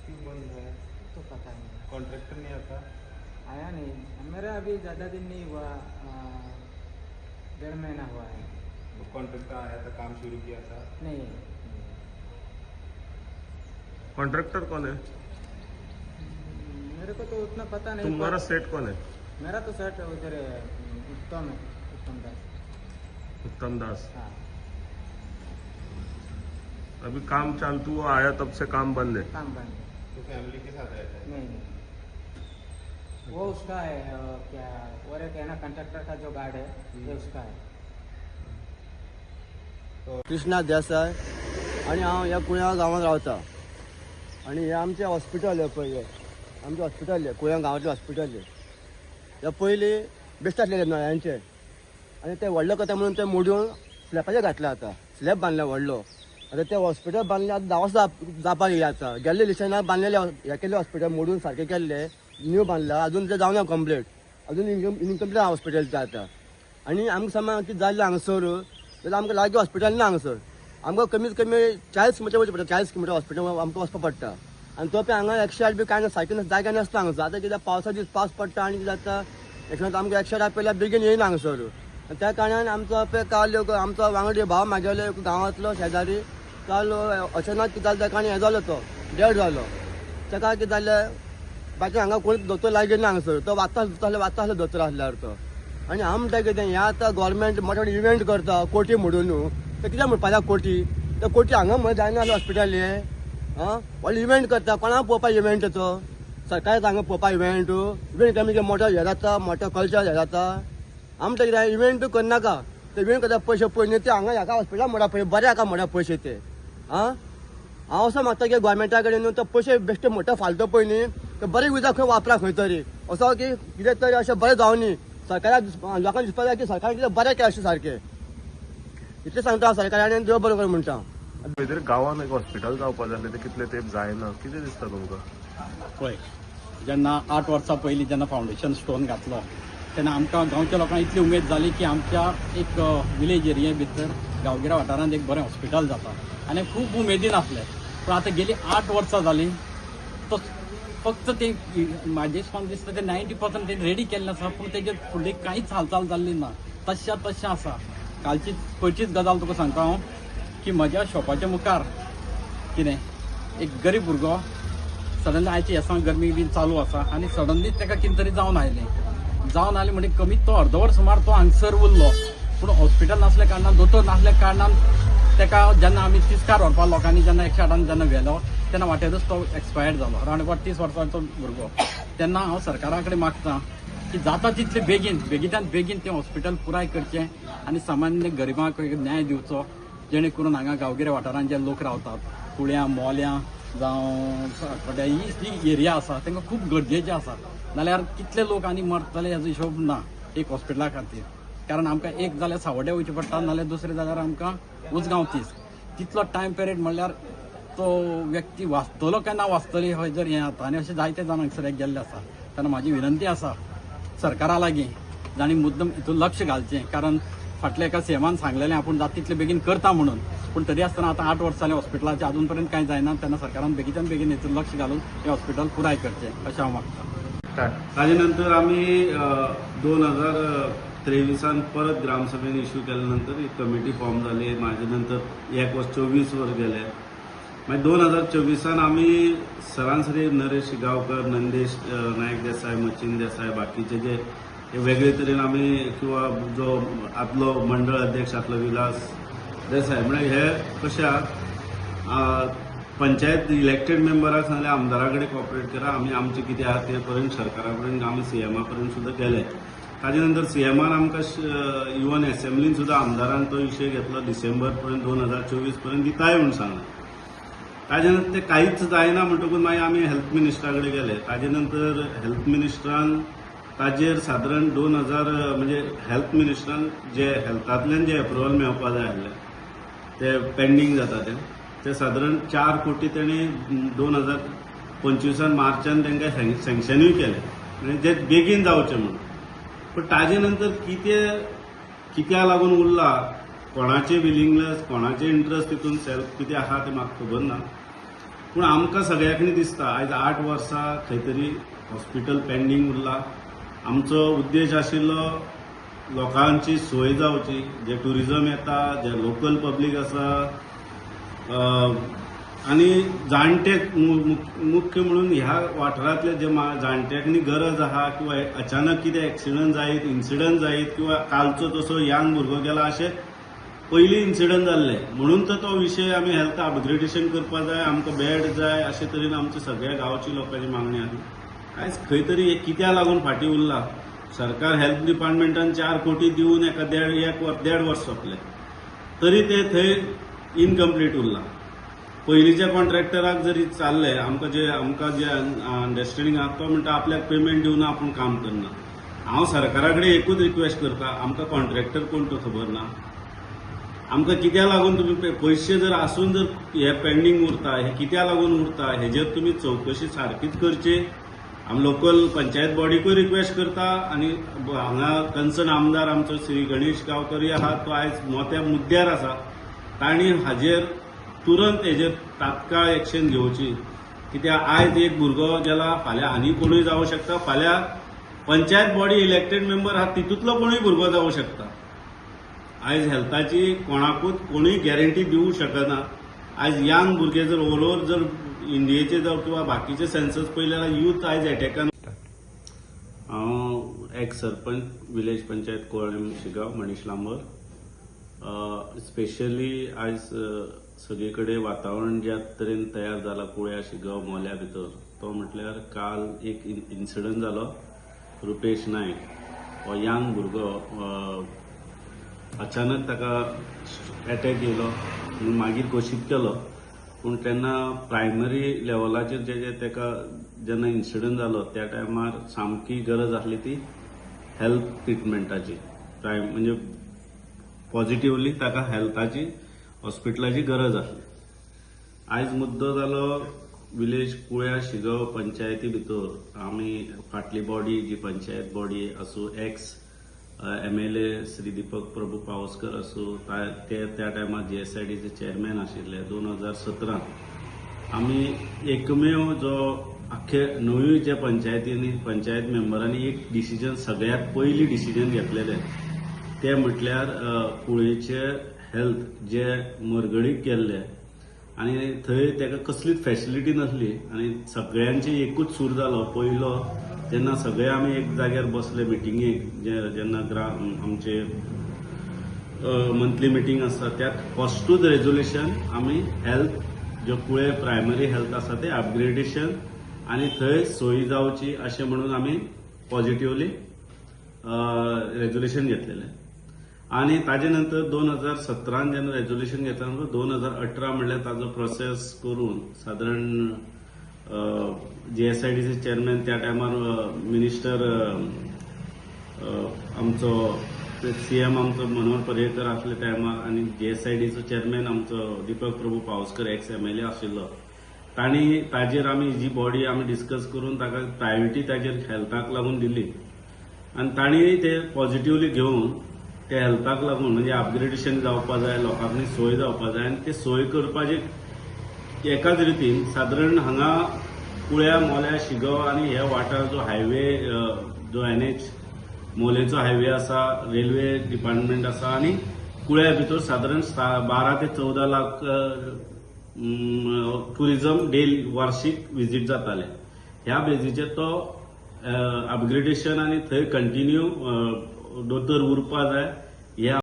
क्यों बंद है? तो पता नहीं, कॉन्ट्रैक्टर नहीं आता? आया नहीं। मेरा अभी ज़्यादा दिन नहीं हुआ, 1.5 महीना हुआ है। वो कॉन्ट्रैक्टर आया था, काम शुरू किया था? नहीं, कॉन्ट्रैक्टर कौन है? मेरे को तो उतना पता नहीं। तुम्हारा सेट कौन है? मेरा तो सेट उधर है, उत्तम है, उत्तम दास। उत्तम दास। हाँ, अभी काम चालू हुआ, आया तब से काम बंद है। काम बंद है। तो फैमिली के साथ रहता है? नहीं, वो उसका है, क्या और एक है ना कंट्रक्टर का जो गार्ड है, ये उसका है। कृष्णा देसाय आणि हांव ह्या कुळ्या गांवांत रावता आणि हे आमचें हॉस्पिटल आहे पळय, आमचें हॉस्पिटल आहे कुळ्या गांवांतलें हॉस्पिटल आहे. हे पयलीं बेस्ट आसलेले नळ्यांचे आनी ते व्हडलो करता म्हणून ते मोडून स्लॅबाचेर घातले आतां. स्लॅब बांदला व्हडलो. आतां ते हॉस्पिटल बांदले आतां 10 वर्सां जावपाक येयली आतां. गेल्ले लिशनाक बांदलेले हे केल्ले हॉस्पिटल मोडून सारके केल्ले, न्यू बांदला, अजून ते जावना कंप्लीट, अजून इनकम्प्लीट हॉस्पिटल ते आतां. आनी आमकां समज कितें जाल्लें हांगसर जाल्यार आमकां लागीं हॉस्पिटल ना हांगसर. आमकां कमीत कमी 40 किलोमिटर वचचें पडटा, 40 किलोमिटर हॉस्पिटल आमकां वचपाक पडटा. आनी तो हांगा एक्शेड बी कांय ना, सारकें जागे नासता हांगसर. आतां कित्याक पावसा दीस पावस पडटा आनी कितें जाता एक्शेड आमकां एक्शेडा पयल्या बेगीन येयना हांगसर. त्या कारणान आमचो पळय काल आमचो वांगडी भाव म्हागेलो गांवांतलो शेजारी काल अचानक कितें जालें ताका आनी हें जालो, तो डेड जालो. ताका कितें जालें बाकी हांगा कोणी दोतोर लागीं ना हांगसर. तो वाचता आसलो दोतोर आसल्यार तो. आनी हांव म्हणटा कितें हें आतां गोवोरमेंट मोठे मोठे इव्हेंट करता कोटी मोडून, ते कित्याक म्हणपा जाय कोटी? ते कोटी हांगा म्हण जायना हॉस्पिटल हें. व्हडलो इव्हेंट करता, कोणाक पळोवपा इव्हेंट तो? सरकाराक हांगा पळोवपा इव्हेंट कमी मोठो हें जाता, मोठो कल्चर हें जाता. हांव म्हणटा कितें इव्हेंट करनाका. ते इव्हेंट करता पयशे पळय ते हांगा हेका हॉस्पिटल मोडा पळय, बरें हाका मोडा पयशे ते. हांव असो मागता की गोवोरमेंटा कडेन तो पयशे बेश्टे मोठो फालतो पळय न्ही, ते बरे उजा खंय वापरा खंय तरी. असो की कितें तरी अशें बरें जावं न्ही. सरकाराक लोकांक दिसपा जाय की सरकारान कितें बरें केलें अशें सारकें. इतलें सांगता हांव सरकारान आनी देव बरो कर म्हणटा. खंय गांवांत एक हॉस्पिटल जावपा जालें ते कितले तेंप जायना, कितें दिसता तुमकां? पळय, जेन्ना 8 वर्सां पयलीं जेन्ना फावंडेशन स्टोन घातलो तेन्ना आमकां गांवच्या लोकांक इतली उमेद जाली की आमच्या एक विलेज एरिये भितर गांवगिऱ्या वाठारांत एक बरें हॉस्पिटल जाता आनी खूब उमेदीन आसले. पूण आतां गेलीं 8 वर्सां जालीं, तो फक्त ते म्हाजे हिसपान दिसता ते 90% ते रेडी केल्लें आसा, पूण तेजे फुडें कांयच हालचाल जाल्ली ना. तशें आसा. कालची खंयचीच गजाल तुका सांगता हांव की म्हज्या शॉपाच्या मुखार कितें एक गरीब भुरगो सडनली आयच्या येसां गरमी बी चालू आसा आनी सडनली ताका कितें तरी जावन आयलें म्हणजे कमीत तो अर्दवर सुमार तो हांगसर उरलो. पूण हॉस्पिटल नासल्या कारणान, दोतोर नासल्या कारणान ताका जेन्ना आमी तिस्कार व्हरपा लोकांनी जेन्ना 108 जेन्ना व्हेलो तेन्ना वाटेरूच तो एक्सपायर्ड जालो. अरावंड अबावट 30 वर्सांचो भुरगो. तेन्ना हांव सरकारा कडेन मागतां की जाता तितले बेगींतल्यान बेगीन तें हॉस्पिटल पुराय करचें आनी सामान्य गरिबांक एक न्याय दिवचो, जेणे करून हांगा गांवगिऱ्या वाठारांत जे लोक रावतात, कुळ्यां मोल्यां जावं सांकवाड्या, ही जी एरिया आसा तांकां खूब गरजेचें आसा. नाल्यार कितले लोक आनी मरतले हेजो हिशोब ना एक हॉस्पिटला खातीर. कारण आमकां एक जाल्यार सावड्ड्या वयचें पडटा, नाल्यार दुसरें जाल्यार आमकां उसगांव तितलो टायम पिरियड म्हणल्यार तो व्यक्ती वाचतलो काय ना वाचतली हय जर हें जाता. आनी अशें जायते जाण हांगसर गेल्ले आसा. तेन्ना म्हाजी विनंती आसा सरकारा लागीं जाणी मुद्दम हितून लक्ष घालचें. कारण फाटल्या एका सीएमान सांगलेलें आपूण जाता तितलें बेगीन करता म्हणून, पूण तरी आसतना आतां 8 वर्सां जालीं हॉस्पिटलाचें अजून पर्यंत कांय जायना. तेन्ना सरकारान बेगीच्यान बेगीन हितून लक्ष घालून हें हॉस्पिटल पुराय करचें अशें हांव मागतां. ताजे नंतर आमी 2023 परत ग्रामसभेन इश्यू केल्या नंतर एक कमिटी फॉर्म जाली. म्हाजे नंतर 24 वर्स गेले. मागीर 2024 आमी सरासरी नरेश शिगांवकर, नंदेश नायक देसाय, मचिन देसाय, बाकीचे जे वेगळे तरेन आमी किंवा जो आदलो मंडळ अध्यक्ष आसलो विलास देसाय म्हणजे हे कशा पंचायत इलेक्टेड मेंबराक सांगलें आमदारा कडेन कॉपरेट करा, आमी आमचें कितें आहा ते पर्यंत सरकारा पर्यंत आमी सीएमा पर्यंत सुद्दां गेले. ताजे नंतर सीएमान आमकां इवन असेंब्लीन सुद्दां आमदारान तो विशय घेतलो. डिसेंबर पर्यंत 2024 पर्यंत दिताय म्हणून सांगलें. ताजे नंतर ते कांयच जायना म्हणटकूच मागीर आमी हेल्थ मिनिस्टरा कडेन गेले. ताजे नंतर हेल्थ मिनिस्टरान ताजेर सादारण 2000 म्हणजे हेल्थ मिनिस्टरान जे हेल्थांतल्यान जे एप्रुवल मेळपा जाय आसलें ते पेंडींग जाता ते सादारण 4 कोटी तेणी 2025 मार्चान तांकां सँक्शनूय केलें म्हणजे जे बेगीन जावचें म्हणून. पूण ताजे नंतर कित्याक लागून उरला, कोणाचें विलिंगनेस, कोणाचें इंट्रस्ट तितून सेल्फ कितें आहा तें म्हाका खबर ना. पूण आमकां सगळ्यांनी दिसता आयज 8 वर्सां खंय तरी हॉस्पिटल पेंडींग उरला. आमचो उद्देश आशिल्लो लोकांची सोय जावची, जे टुरिजम येता, जे लोकल पब्लीक आसा, आनी जाणटे मुख्य म्हणून ह्या वाठारांतले जे जाणट्यांनी गरज आहा किंवा अचानक कितें एक्सिडंट जायत, इन्सिडंट जायत किंवा कालचो तसो यंग भुरगो गेला अशें पयलीं इन्सिडंट जाल्ले. म्हणून तो विशय आमी हेल्थ अपग्रेडेशन करपा जाय, आमकां बेड जाय अशे तरेन आमच्या सगळ्या गांवची लोकांची मागणी आसा. आयज खंय तरी हे कित्या लागून फाटीं उरला. सरकार हेल्थ डिपार्टमेंटान 4 कोटी दिवन एका 1.5 वर्स सोंपले तरी ते थंय इनकम्प्लीट उरला. पयलींच्या कॉन्ट्रॅक्टराक जरी चालले, आमकां जे अंडरस्टँडींग आसा तो म्हणटा आपल्याक पेमेंट दिवन आपूण काम करना. हांव सरकारा कडेन एकूच रिक्वेस्ट करता, आमकां कॉन्ट्रॅक्टर कोण तो खबर ना. आमकां कित्या लागून तुमी पयशे जर आसून जर हे पेंडींग उरता, हे कित्या लागून उरता हेजेर तुमी चवकशी सारकीच करची. आमी लोकल पंचायत बॉडीकूय रिक्वेस्ट करता आनी हांगा कन्सर्न आमदार आमचो श्री गणेश गांवकरी आहा, तो आयज मोठ्या मुद्द्यार आसा. तांणी हाजेर तुरंत हेजेर तात्काळ एक्शन घेवची. कित्याक आयज एक भुरगो गेला, फाल्यां आनी कोणूय जावं शकता, फाल्यां पंचायत बॉडी इलेक्टेड मेंबर आहा तितूंतलो कोणूय भुरगो जावं शकता. आयज हेल्थाची कोणाकूच कोणूय गॅरंटी दिवंक शकना. आयज यंग भुरगे जर ओव्हरऑल जर इंडियेचे जावं किंवा बाकीचे सेन्सस पळयले जाल्यार यूथ आयज एटॅकान. हांव ex sarpanch village panchayat Colem Shigao Manish Lambor. Specially आयज सगळे कडेन वातावरण ज्या तरेन तयार जाला कुळ्या शिगांव मोल्या भितर, तो म्हटल्यार काल एक इन्सिडंट जालो. रुपेश नायक हो यंग भुरगो अचानक ताका एटॅक येयलो म्हणून मागीर घोशीत केलो. पूण तेन्ना प्रायमरी लेवलाचेर जे ताका जेन्ना इन्सिडंट जालो त्या टायमार सामकी गरज आसली ती हेल्थ ट्रिटमेंटाची. म्हणजे पॉझिटिव्हली ताका हेल्थाची हॉस्पिटलाची गरज आसली. आयज मुद्दो जालो विलेज कुळ्या शिगांव पंचायती भितर आमी फाटली बॉडी जी पंचायत बॉडी आसूं, एक्स MLA श्री दीपक प्रभू पावसकर आसूं, त्या टायमार GSIDचे चेअरमॅन आशिल्ले. 2017 आमी एकमेव जो आख्खे 9 पंचायतींनी पंचायत मेंबरांनी एक डिसिजन सगळ्यात पयली डिसिजन घेतलेले ते म्हटल्यार कुळेचे हेल्थ जे मरगळीक गेल्ले आनी थंय ताका कसलीच फॅसिलिटी नसली आनी सगळ्यांचे एकूच सूर जालो. पयलो जेन्ना सगळे आमी एक जाग्यार बसले मिटिंगेक, जेन्ना आमचे मंथली मिटींग आसता त्यात फस्टूच रेजोल्युशन आमी हेल्थ जो कुळे प्रायमरी हेल्थ आसा ते अपग्रेडेशन आनी थंय सोयी जावची अशें म्हणून आमी पॉझिटिव्हली रेजोल्युशन घेतलेलें. आनी ताजे नंतर 2017 जेन्ना रेजोल्युशन घेतल्या नंतर 2018 म्हणल्यार ताजो प्रोसेस करून सादारण GSIDचे चेअरमॅन त्या टायमार मिनिस्टर आमचो CM आमचो मनोहर पर्रीकर आसले टायमार आनी GSIDचो चेअरमॅन आमचो दीपक प्रभू पावसकर एक्स MLA आशिल्लो. तांणी ताजेर आमी जी बॉडी आमी डिस्कस करून ताका प्रायोरिटी ताजेर हेल्थाक लागून दिली आनी तांणी ते पॉझिटिव्हली घेवन ते हेल्थाक लागून म्हणजे अपग्रेडेशन जावपा जाय, लोकांनी सोय जावपा जाय आनी ते सोय करपाचे एकाच रितीन सादारण हांगा कुळ्या मोल्या शिगांव आनी ह्या वाठार जो हायवे जो NH मोलेचो हायवे आसा, रेल्वे डिपार्टमेंट आसा आनी कुळ्या भितर सादारण 12 ते 14 लाख टुरिजम डेली वार्षिक विजीट जाताले. ह्या बेजीचेर तो अपग्रेडेशन आनी थंय कंटिन्यू दोतोर उरपा जाय